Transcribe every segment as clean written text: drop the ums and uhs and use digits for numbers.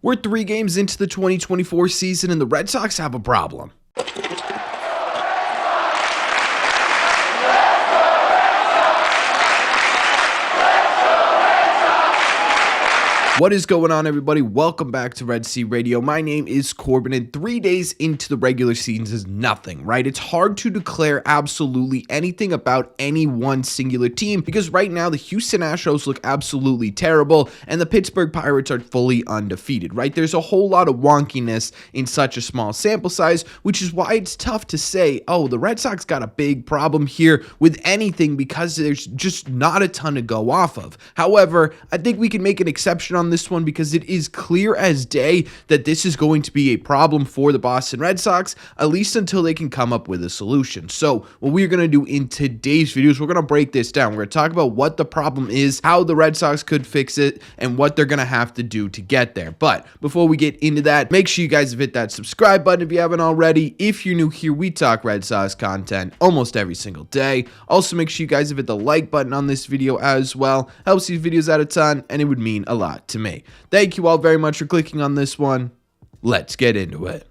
We're 3 games into the 2024 season and the Red Sox have a problem. What is going on, everybody? Welcome back to Red Sea Radio. My name is Corbin, and 3 days into the regular season is nothing, right? It's hard to declare absolutely anything about any one singular team because right now the Houston Astros look absolutely terrible and the Pittsburgh Pirates are fully undefeated, right? There's a whole lot of wonkiness in such a small sample size, which is why it's tough to say, oh, the Red Sox got a big problem here with anything because there's just not a ton to go off of. However, I think we can make an exception on this one because it is clear as day that this is going to be a problem for the Boston Red Sox, at least until they can come up with a solution. So what we're going to do in today's video is we're going to break this down. We're going to talk about what the problem is, how the Red Sox could fix it, and what they're going to have to do to get there. But before we get into that, make sure you guys have hit that subscribe button if you haven't already. If you're new here, we talk Red Sox content almost every single day. Also, make sure you guys have hit the like button on this video as well. Helps these videos out a ton, and it would mean a lot to me. Thank you all very much for clicking on this one. Let's get into it.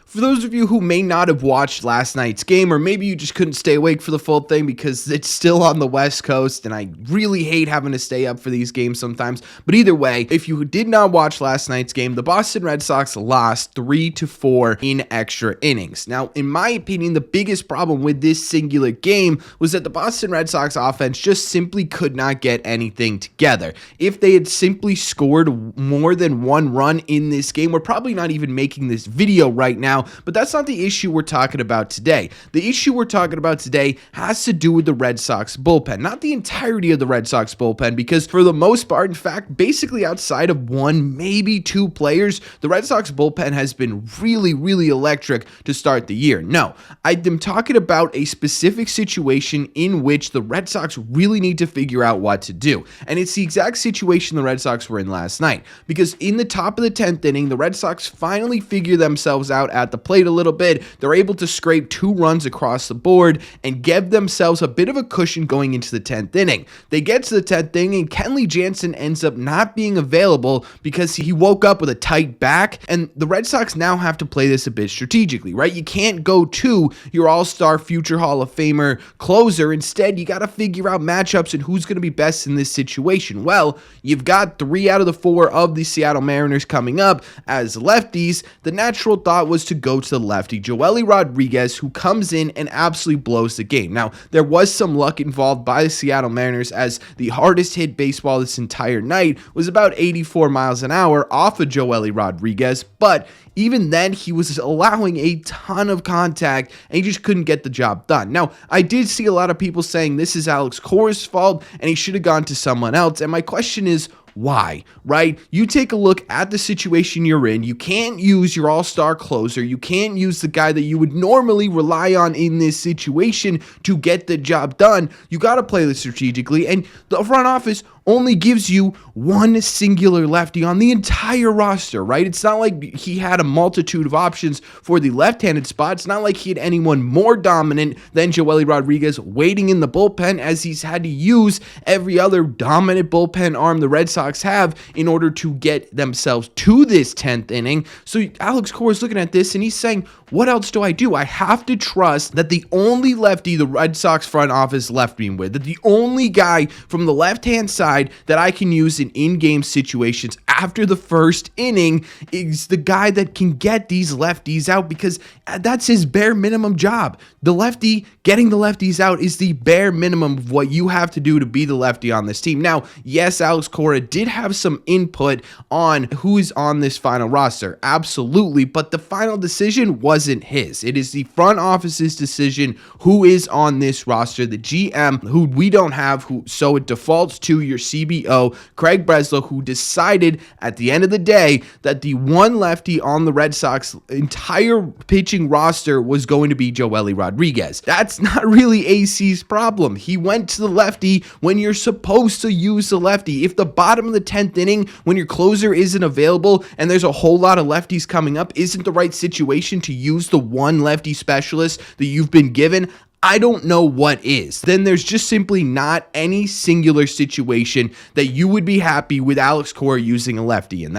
For those of you who may not have watched last night's game, or maybe you just couldn't stay awake for the full thing because it's still on the West Coast, and I really hate having to stay up for these games sometimes. But either way, if you did not watch last night's game, the Boston Red Sox lost 3-4 in extra innings. Now, in my opinion, the biggest problem with this singular game was that the Boston Red Sox offense just simply could not get anything together. If they had simply scored more than one run in this game, we're probably not even making this video right now. But that's not the issue we're talking about today. The issue we're talking about today has to do with the Red Sox bullpen, not the entirety of the Red Sox bullpen, because for the most part, in fact, basically outside of one, maybe two players, the Red Sox bullpen has been really electric to start the year. No, I'm talking about a specific situation in which the Red Sox really need to figure out what to do. And it's the exact situation the Red Sox were in last night, because in the top of the 10th inning, the Red Sox finally figure themselves out at the plate a little bit. They're able to scrape 2 runs across the board and give themselves a bit of a cushion going into the 10th inning. They get to the 10th inning and Kenley Jansen ends up not being available because he woke up with a tight back, and the Red Sox now have to play this a bit strategically, right? You can't go to your all-star future Hall of Famer closer. Instead, you got to figure out matchups and who's going to be best in this situation. Well, you've got 3 out of the 4 of the Seattle Mariners coming up as lefties. The natural thought was to go to the lefty, Joely Rodriguez, who comes in and absolutely blows the game. Now, there was some luck involved by the Seattle Mariners as the hardest hit baseball this entire night was about 84 miles an hour off of Joely Rodriguez, but even then, he was allowing a ton of contact and he just couldn't get the job done. Now, I did see a lot of people saying this is Alex Cora's fault and he should have gone to someone else, and my question is, why, right? You take a look at the situation you're in. You can't use your all-star closer. You can't use the guy that you would normally rely on in this situation to get the job done. You got to play this strategically, and the front office only gives you one singular lefty on the entire roster, right? It's not like he had a multitude of options for the left-handed spot. It's not like he had anyone more dominant than Joely Rodriguez waiting in the bullpen, as he's had to use every other dominant bullpen arm the Red Sox have in order to get themselves to this 10th inning. So Alex Cora is looking at this and he's saying, what else do I do? I have to trust that the only lefty the Red Sox front office left me with, that the only guy from the left-hand side that I can use in-game situations after the first inning is the guy that can get these lefties out, because that's his bare minimum job. The lefty, getting the lefties out is the bare minimum of what you have to do to be the lefty on this team. Now, yes, Alex Cora did have some input on who is on this final roster, absolutely, but the final decision wasn't his. It is the front office's decision who is on this roster, the GM, who we don't have, so it defaults to your CBO, Craig Breslow, who decided at the end of the day that the one lefty on the Red Sox entire pitching roster was going to be Joely Rodriguez. That's not really AC's problem. He went to the lefty when you're supposed to use the lefty. If the bottom of the 10th inning, when your closer isn't available and there's a whole lot of lefties coming up, isn't the right situation to use the one lefty specialist that you've been given, I don't know what is. Then there's just simply not any singular situation that you would be happy with Alex Cora using a lefty. And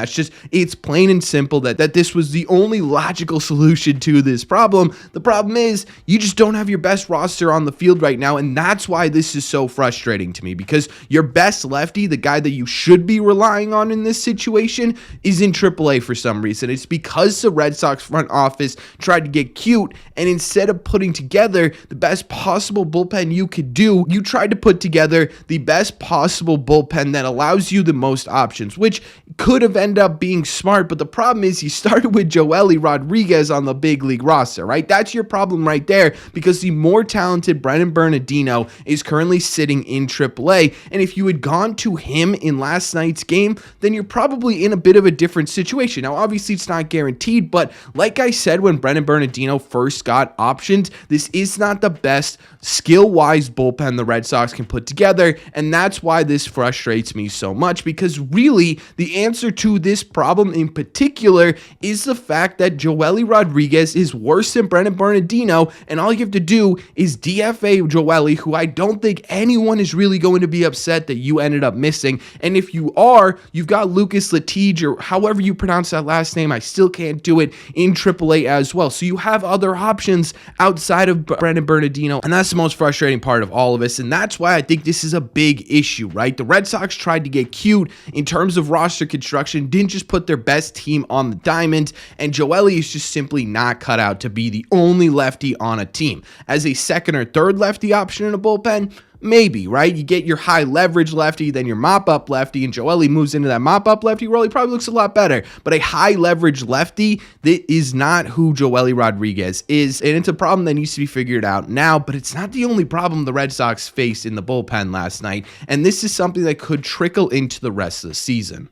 it's plain and simple that this was the only logical solution to this problem. The problem is you just don't have your best roster on the field right now. And that's why this is so frustrating to me, because your best lefty, the guy that you should be relying on in this situation, is in AAA for some reason. It's because the Red Sox front office tried to get cute, and instead of putting together the best possible bullpen you could do, you tried to put together the best possible bullpen that allows you the most options, which could have ended up being smart. But the problem is you started with Joely Rodriguez on the big league roster, right? That's your problem right there, because the more talented Brennan Bernardino is currently sitting in AAA. And if you had gone to him in last night's game, then you're probably in a bit of a different situation. Now, obviously it's not guaranteed, but like I said, when Brennan Bernardino first got options, this is not the best skill-wise bullpen the Red Sox can put together, and that's why this frustrates me so much, because really the answer to this problem in particular is the fact that Joely Rodriguez is worse than Brennan Bernardino, and all you have to do is DFA Joely, who I don't think anyone is really going to be upset that you ended up missing. And if you are, you've got Lucas Latige, or however you pronounce that last name, I still can't do it, in AAA as well. So you have other options outside of Brennan Bernardino, and that's the most frustrating part of all of this, and that's why I think this is a big issue, right? The Red Sox tried to get cute in terms of roster construction, didn't just put their best team on the diamond, and Joely is just simply not cut out to be the only lefty on a team. As a second or third lefty option in a bullpen, maybe, right? You get your high leverage lefty, then your mop-up lefty, and Joely moves into that mop-up lefty role. He probably looks a lot better. But a high leverage lefty, that is not who Joely Rodriguez is, and it's a problem that needs to be figured out now, but it's not the only problem the Red Sox faced in the bullpen last night, and this is something that could trickle into the rest of the season.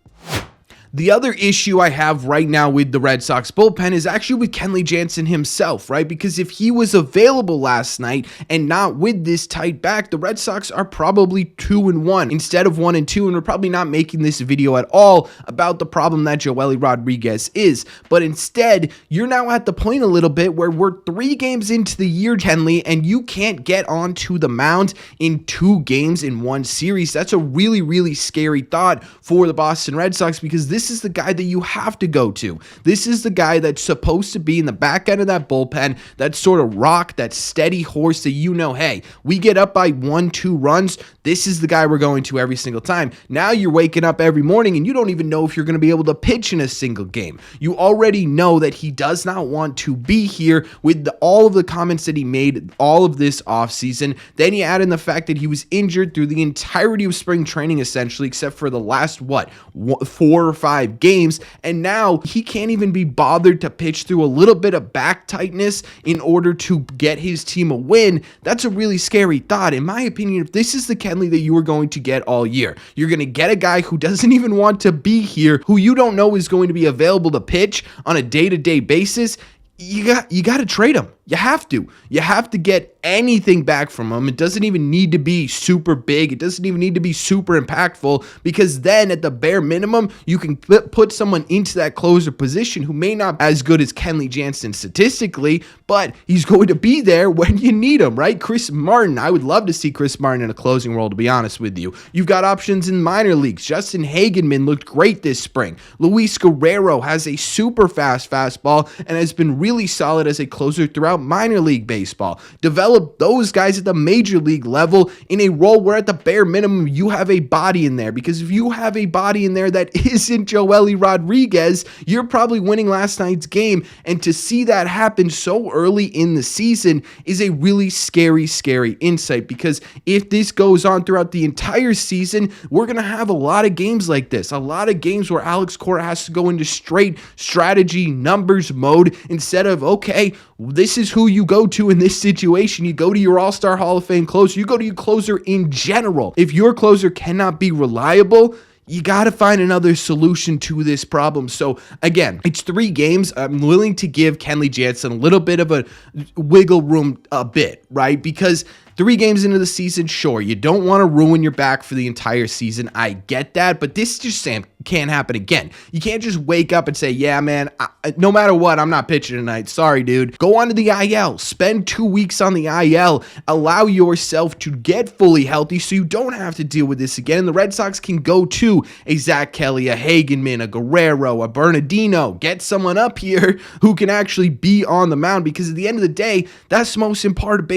The other issue I have right now with the Red Sox bullpen is actually with Kenley Jansen himself, right? Because if he was available last night and not with this tight back, the Red Sox are probably 2-1 instead of 1-2, and we're probably not making this video at all about the problem that Joely Rodriguez is. But instead, you're now at the point a little bit where we're 3 games into the year, Kenley, and you can't get onto the mound in 2 games in 1 series. That's a really, really scary thought for the Boston Red Sox, because this is the guy that you have to go to. This is the guy that's supposed to be in the back end of that bullpen, that sort of rock, that steady horse that you know, hey, we get up by 1-2 runs, this is the guy we're going to every single time. Now you're waking up every morning and you don't even know if you're going to be able to pitch in a single game. You already know that he does not want to be here with all of the comments that he made all of this offseason. Then you add in the fact that he was injured through the entirety of spring training, essentially, except for the last, 4 or 5 games, and now he can't even be bothered to pitch through a little bit of back tightness in order to get his team a win. That's a really scary thought. In my opinion, if this is the Kenley that you are going to get all year, you're going to get a guy who doesn't even want to be here, who you don't know is going to be available to pitch on a day-to-day basis. You got to trade him. You have to. You have to get anything back from him. It doesn't even need to be super big. It doesn't even need to be super impactful, because then at the bare minimum, you can put someone into that closer position who may not be as good as Kenley Jansen statistically, but he's going to be there when you need him, right? Chris Martin. I would love to see Chris Martin in a closing role, to be honest with you. You've got options in minor leagues. Justin Hagenman looked great this spring. Luis Guerrero has a super fast fastball and has been really solid as a closer throughout minor league baseball. Develop those guys at the major league level in a role where at the bare minimum you have a body in there, because if you have a body in there that isn't Joely Rodriguez, you're probably winning last night's game, and to see that happen so early in the season is a really scary insight, because if this goes on throughout the entire season, we're going to have a lot of games like this, a lot of games where Alex Cora has to go into straight strategy numbers mode instead of, okay, this is who you go to in this situation. You go to your All-Star Hall of Fame closer. You go to your closer in general. If your closer cannot be reliable, you got to find another solution to this problem. So again, it's 3 games. I'm willing to give Kenley Jansen a little bit of a wiggle room a bit, right? Because 3 games into the season, sure, you don't want to ruin your back for the entire season. I get that, but this just can't happen again. You can't just wake up and say, yeah, man, no matter what, I'm not pitching tonight. Sorry, dude. Go on to the IL. Spend 2 weeks on the IL. Allow yourself to get fully healthy so you don't have to deal with this again. And the Red Sox can go to a Zach Kelly, a Hagenman, a Guerrero, a Bernardino. Get someone up here who can actually be on the mound, because at the end of the day, that's the most important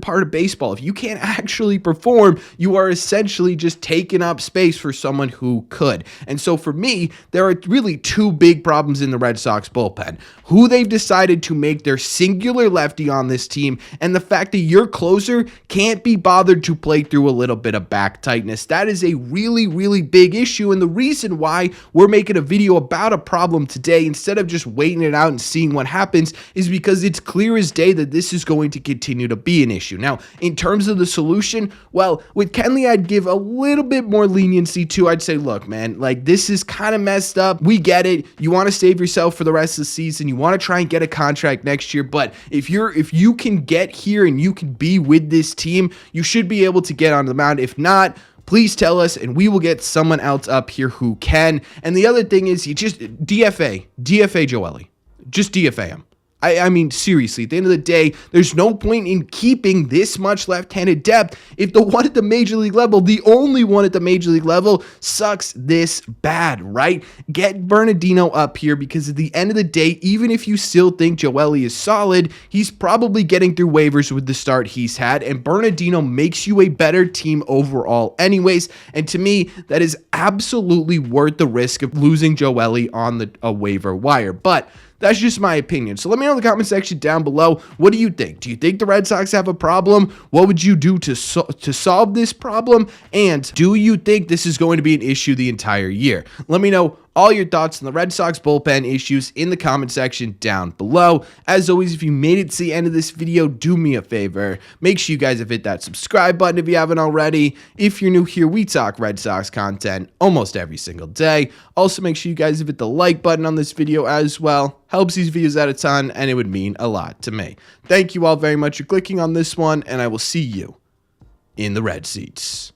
part of baseball. If you can't actually perform, you are essentially just taking up space for someone who could. And so for me, there are really 2 big problems in the Red Sox bullpen: who they've decided to make their singular lefty on this team, and the fact that your closer can't be bothered to play through a little bit of back tightness. That is a really, really big issue, and the reason why we're making a video about a problem today instead of just waiting it out and seeing what happens is because it's clear as day that this is going to continue to be an issue. Now, in terms of the solution, well, with Kenley, I'd give a little bit more leniency to. I'd say, look, man, like, this is kind of messed up. We get it. You want to save yourself for the rest of the season. You want to try and get a contract next year, but if you can get here and you can be with this team, you should be able to get on the mound. If not, please tell us, and we will get someone else up here who can. And the other thing is, you just DFA Joely. Just DFA him. I mean, seriously, at the end of the day, there's no point in keeping this much left-handed depth if the one at the major league level, the only one at the major league level, sucks this bad, right? Get Bernardino up here, because at the end of the day, even if you still think Joely is solid, he's probably getting through waivers with the start he's had, and Bernardino makes you a better team overall anyways, and to me, that is absolutely worth the risk of losing Joely on a waiver wire. But that's just my opinion. So let me know in the comment section down below. What do you think? Do you think the Red Sox have a problem? What would you do to solve this problem? And do you think this is going to be an issue the entire year? Let me know all your thoughts on the Red Sox bullpen issues in the comment section down below. As always, if you made it to the end of this video, do me a favor. Make sure you guys have hit that subscribe button if you haven't already. If you're new here, we talk Red Sox content almost every single day. Also, make sure you guys have hit the like button on this video as well. Helps these videos out a ton, and it would mean a lot to me. Thank you all very much for clicking on this one, and I will see you in the red seats.